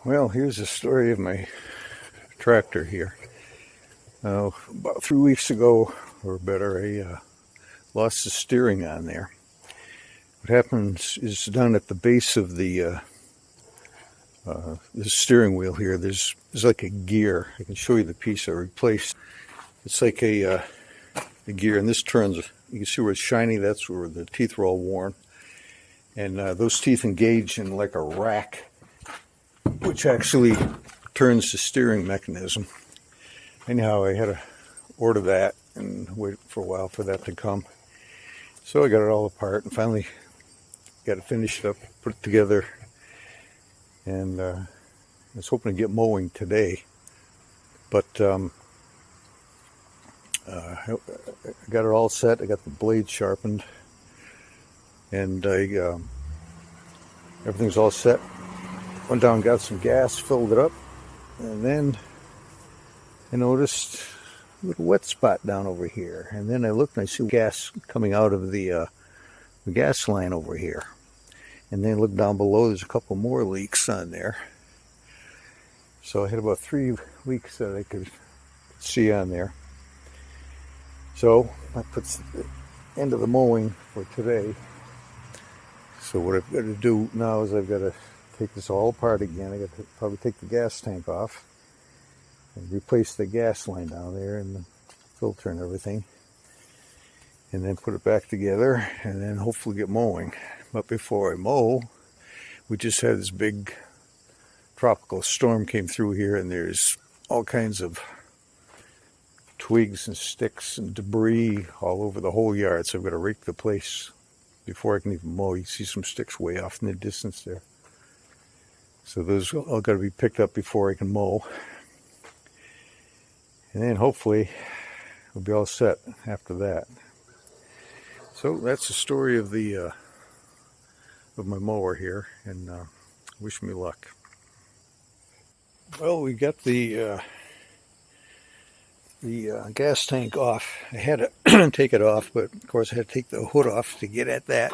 Well, here's the story of my tractor here. About 3 weeks ago, or better, I lost the steering on there. What happens is down at the base of the steering wheel here, there's like a gear. I can show you the piece I replaced. It's like a gear, and this turns. You can see where it's shiny. That's where the teeth were all worn, and those teeth engage in like a rack, which actually turns the steering mechanism. Anyhow, I had to order that and wait for a while for that to come. So I got it all apart and finally got it finished up, put it together, and I was hoping to get mowing today. But I got it all set. I got the blade sharpened, and everything's all set. Went down, got some gas, filled it up, and then I noticed a little wet spot down over here. And then I looked and I see gas coming out of the gas line over here. And then I looked down below, there's a couple more leaks on there. So I had about 3 leaks that I could see on there. So I put the end of the mowing for today. So what I've got to do now is I've got to take this all apart again. I got to probably take the gas tank off and replace the gas line down there and the filter and everything, and then put it back together, and then hopefully get mowing. But before I mow, we just had this big tropical storm came through here, and there's all kinds of twigs and sticks and debris all over the whole yard, so I've got to rake the place before I can even mow. You see some sticks way off in the distance there. So those all got to be picked up before I can mow. And then hopefully we'll be all set after that. So that's the story of the of my mower here, and wish me luck. Well, we got the gas tank off. I had to take it off, but of course I had to take the hood off to get at that.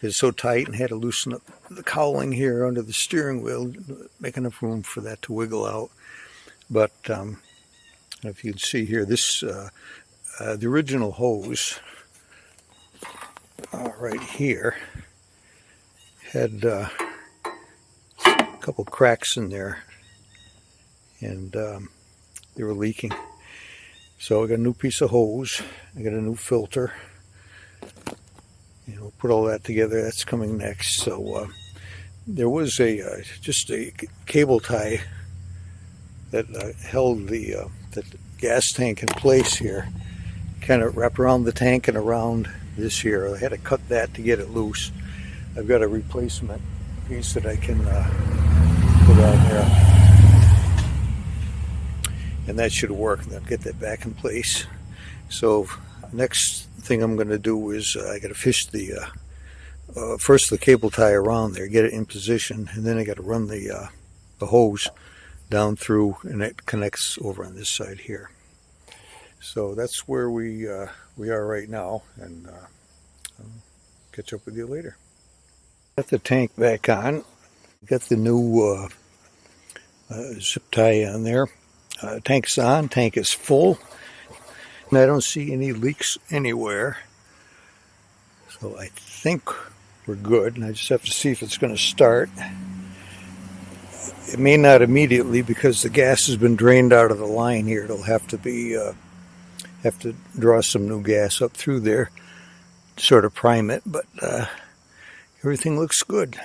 It's so tight, and had to loosen up the cowling here under the steering wheel, make enough room for that to wiggle out. But if you can see here, this the original hose right here had a couple cracks in there, and they were leaking. So I got a new piece of hose. I got a new filter. We'll put all that together. That's coming next. So there was just a cable tie that held the gas tank in place here. Kind of wrapped around the tank and around this here. I had to cut that to get it loose. I've got a replacement piece that I can put on there, and that should work. And I'll get that back in place. So next thing I'm going to do is I got to fish the first the cable tie around there, get it in position, and then I got to run the hose down through, and it connects over on this side here. So that's where we are right now, and I'll catch up with you later. Got the tank back on. Got the new zip tie on there. Tank's on. Tank is full. And I don't see any leaks anywhere. So I think we're good. And I just have to see if it's going to start. It may not immediately because the gas has been drained out of the line here. It'll have to be have to draw some new gas up through there, sort of prime it. But everything looks good.